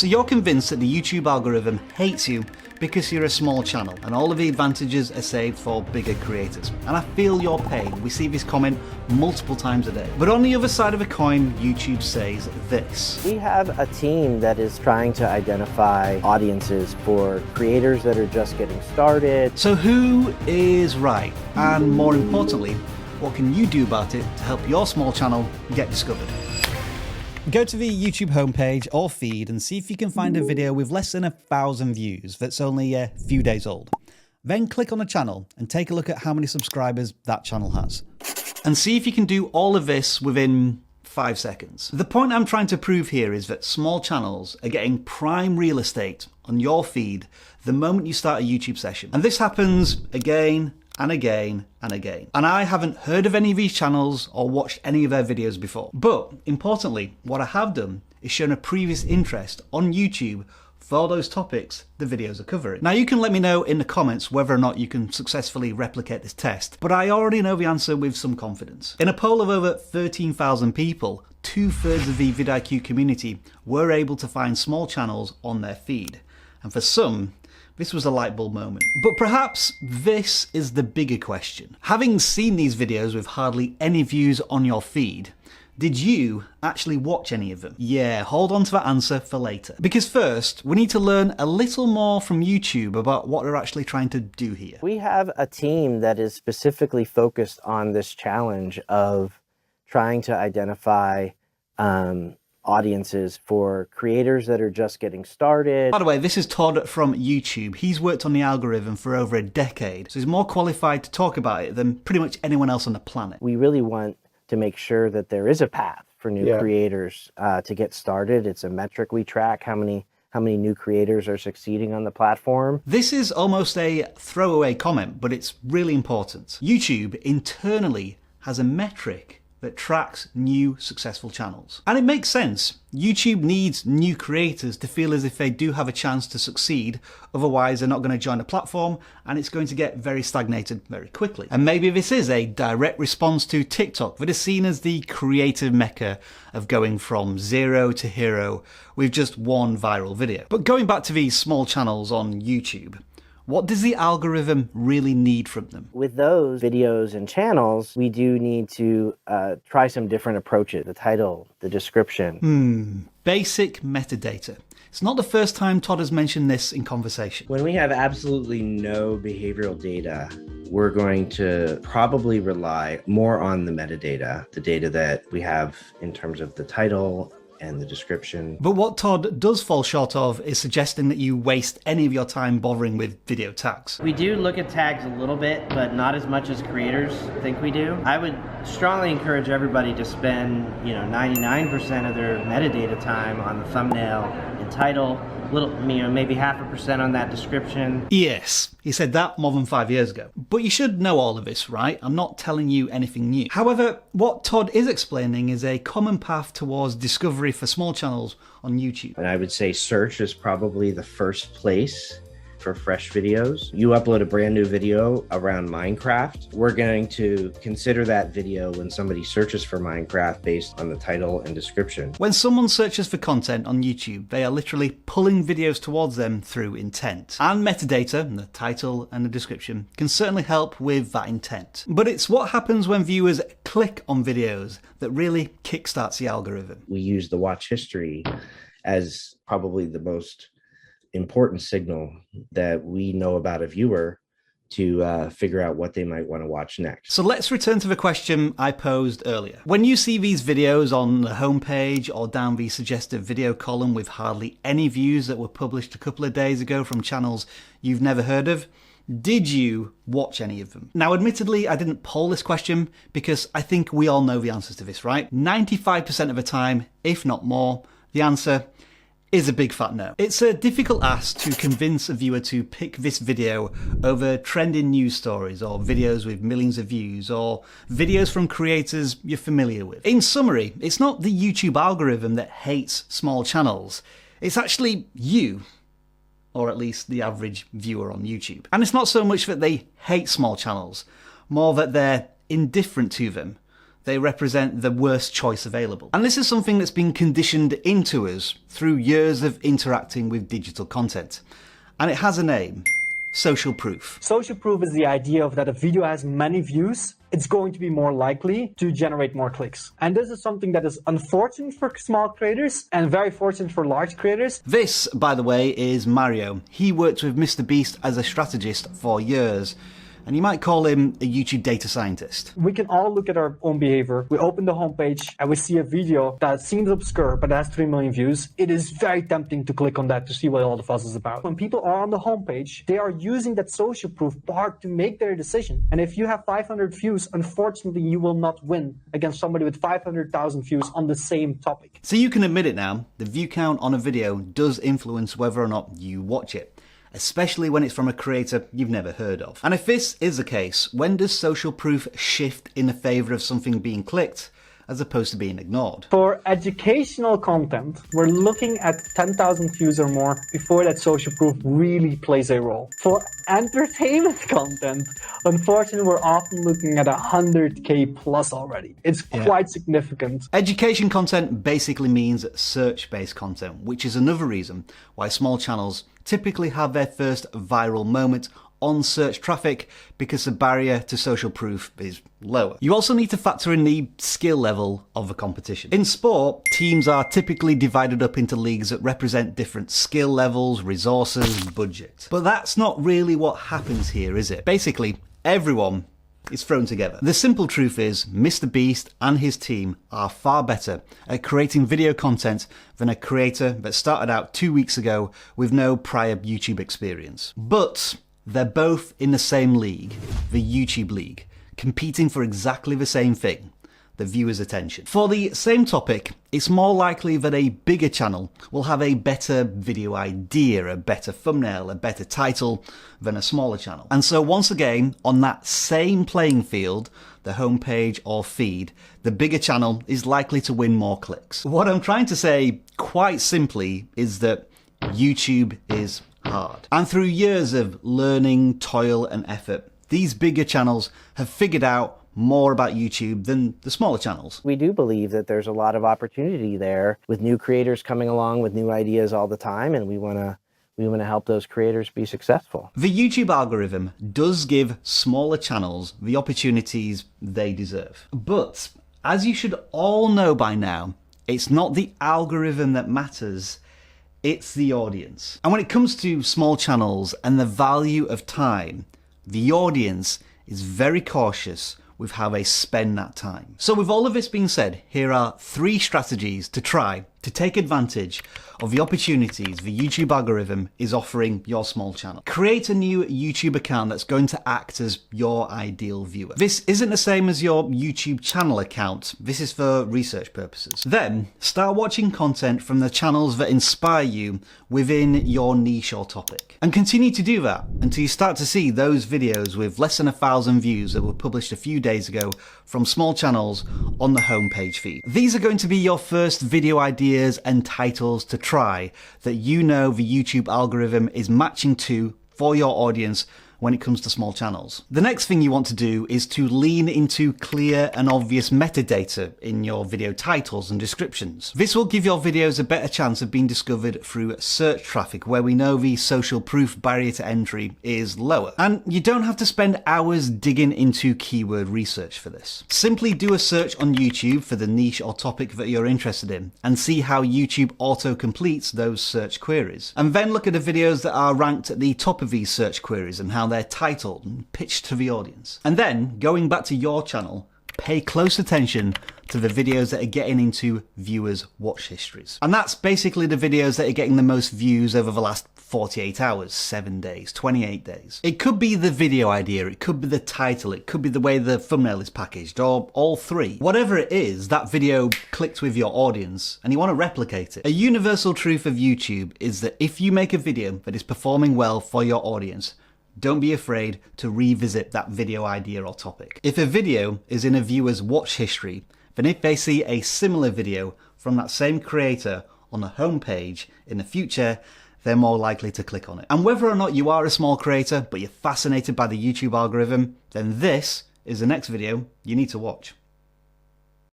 So you're convinced that the YouTube algorithm hates you because you're a small channel and all of the advantages are saved for bigger creators. And I feel your pain. We see this comment multiple times a day. But on the other side of the coin, YouTube says this. We have a team that is trying to identify audiences for creators that are just getting started. So who is right? And more importantly, what can you do about it to help your small channel get discovered? Go to the YouTube homepage or feed and see if you can find a video with less than 1,000 views that's only a few days old. Then click on the channel and take a look at how many subscribers that channel has. And see if you can do all of this within 5 seconds. The point I'm trying to prove here is that small channels are getting prime real estate on your feed the moment you start a YouTube session. And this happens again and again and again. And I haven't heard of any of these channels or watched any of their videos before. But importantly, what I have done is shown a previous interest on YouTube for those topics the videos are covering. Now you can let me know in the comments whether or not you can successfully replicate this test, but I already know the answer with some confidence. In a poll of over 13,000 people, 2/3 of the vidIQ community were able to find small channels on their feed. And for some, this was a light bulb moment. But perhaps this is the bigger question. Having seen these videos with hardly any views on your feed, did you actually watch any of them? Yeah, hold on to that answer for later. Because first, we need to learn a little more from YouTube about what they're actually trying to do here. We have a team that is specifically focused on this challenge of trying to identify audiences for creators that are just getting started. By the way, this is Todd from YouTube. He's worked on the algorithm for over a decade, so he's more qualified to talk about it than pretty much anyone else on the planet. We really want to make sure that there is a path for new creators to get started. It's a metric we track, how many new creators are succeeding on the platform. This is almost a throwaway comment, but it's really important. YouTube internally has a metric that tracks new successful channels. And it makes sense. YouTube needs new creators to feel as if they do have a chance to succeed, otherwise they're not going to join the platform and it's going to get very stagnated very quickly. And maybe this is a direct response to TikTok that is seen as the creative mecca of going from zero to hero with just one viral video. But going back to these small channels on YouTube, what does the algorithm really need from them? With those videos and channels, we do need to try some different approaches. The title, the description. Basic metadata. It's not the first time Todd has mentioned this in conversation. When we have absolutely no behavioral data, we're going to probably rely more on the metadata, the data that we have in terms of the title and the description. But what Todd does fall short of is suggesting that you waste any of your time bothering with video tags. We do look at tags a little bit, but not as much as creators think we do. I would strongly encourage everybody to spend, 99% of their metadata time on the thumbnail and title, maybe 0.5% on that description. Yes, he said that more than 5 years ago. But you should know all of this, right? I'm not telling you anything new. However, what Todd is explaining is a common path towards discovery for small channels on YouTube. And I would say search is probably the first place for fresh videos. You upload a brand new video around Minecraft, we're going to consider that video when somebody searches for Minecraft based on the title and description. When someone searches for content on YouTube, they are literally pulling videos towards them through intent. And metadata, the title and the description, can certainly help with that intent. But it's what happens when viewers click on videos that really kickstarts the algorithm. We use the watch history as probably the most important signal that we know about a viewer to figure out what they might want to watch next. So let's return to the question I posed earlier. When you see these videos on the homepage or down the suggested video column with hardly any views that were published a couple of days ago from channels you've never heard of, did you watch any of them? Now, admittedly, I didn't poll this question because I think we all know the answers to this, right? 95% of the time, if not more, the answer is a big fat no. It's a difficult ask to convince a viewer to pick this video over trending news stories or videos with millions of views or videos from creators you're familiar with. In summary, it's not the YouTube algorithm that hates small channels. It's actually you, or at least the average viewer on YouTube. And it's not so much that they hate small channels, more that they're indifferent to them. they represent the worst choice available. And this is something that's been conditioned into us through years of interacting with digital content. And it has a name: social proof. Social proof is the idea of that a video has many views, it's going to be more likely to generate more clicks. And this is something that is unfortunate for small creators and very fortunate for large creators. This, by the way, is Mario. He worked with Mr. Beast as a strategist for years, and you might call him a YouTube data scientist. We can all look at our own behavior. We open the homepage and we see a video that seems obscure but has 3 million views. It is very tempting to click on that to see what all the fuss is about. When people are on the homepage, they are using that social proof part to make their decision. And if you have 500 views, unfortunately, you will not win against somebody with 500,000 views on the same topic. So you can admit it now, the view count on a video does influence whether or not you watch it, especially when it's from a creator you've never heard of. And if this is the case, when does social proof shift in the favour of something being clicked as opposed to being ignored? For educational content, we're looking at 10,000 views or more before that social proof really plays a role. For entertainment content, unfortunately, we're often looking at 100K plus already. It's quite significant. Education content basically means search-based content, which is another reason why small channels typically have their first viral moment on search traffic, because the barrier to social proof is lower. You also need to factor in the skill level of the competition. In sport, teams are typically divided up into leagues that represent different skill levels, resources, budget. But that's not really what happens here, is it? Basically, everyone is thrown together. The simple truth is, Mr. Beast and his team are far better at creating video content than a creator that started out 2 weeks ago with no prior YouTube experience. But they're both in the same league, the YouTube League, competing for exactly the same thing: the viewer's attention. For the same topic, it's more likely that a bigger channel will have a better video idea, a better thumbnail, a better title than a smaller channel. And so once again, on that same playing field, the homepage or feed, the bigger channel is likely to win more clicks. What I'm trying to say, quite simply, is that YouTube is hard. And through years of learning, toil and effort, these bigger channels have figured out more about YouTube than the smaller channels. We do believe that there's a lot of opportunity there with new creators coming along with new ideas all the time, and we want to help those creators be successful. The YouTube algorithm does give smaller channels the opportunities they deserve. But as you should all know by now, it's not the algorithm that matters, it's the audience. And when it comes to small channels and the value of time, the audience is very cautious with how they spend that time. So with all of this being said, here are 3 strategies to try to take advantage of the opportunities the YouTube algorithm is offering your small channel. Create a new YouTube account that's going to act as your ideal viewer. This isn't the same as your YouTube channel account. This is for research purposes. Then start watching content from the channels that inspire you within your niche or topic. And continue to do that until you start to see those videos with less than 1,000 views that were published a few days ago from small channels on the homepage feed. These are going to be your first video ideas and titles to try that you know the YouTube algorithm is matching to for your audience when it comes to small channels. The next thing you want to do is to lean into clear and obvious metadata in your video titles and descriptions. This will give your videos a better chance of being discovered through search traffic, where we know the social proof barrier to entry is lower. And you don't have to spend hours digging into keyword research for this. Simply do a search on YouTube for the niche or topic that you're interested in and see how YouTube auto-completes those search queries. And then look at the videos that are ranked at the top of these search queries and how they're titled and pitched to the audience. And then, going back to your channel, pay close attention to the videos that are getting into viewers' watch histories. And that's basically the videos that are getting the most views over the last 48 hours, 7 days, 28 days. It could be the video idea, it could be the title, it could be the way the thumbnail is packaged, or all 3. Whatever it is, that video clicked with your audience and you want to replicate it. A universal truth of YouTube is that if you make a video that is performing well for your audience, don't be afraid to revisit that video idea or topic. If a video is in a viewer's watch history, then if they see a similar video from that same creator on the homepage in the future, they're more likely to click on it. And whether or not you are a small creator, but you're fascinated by the YouTube algorithm, then this is the next video you need to watch.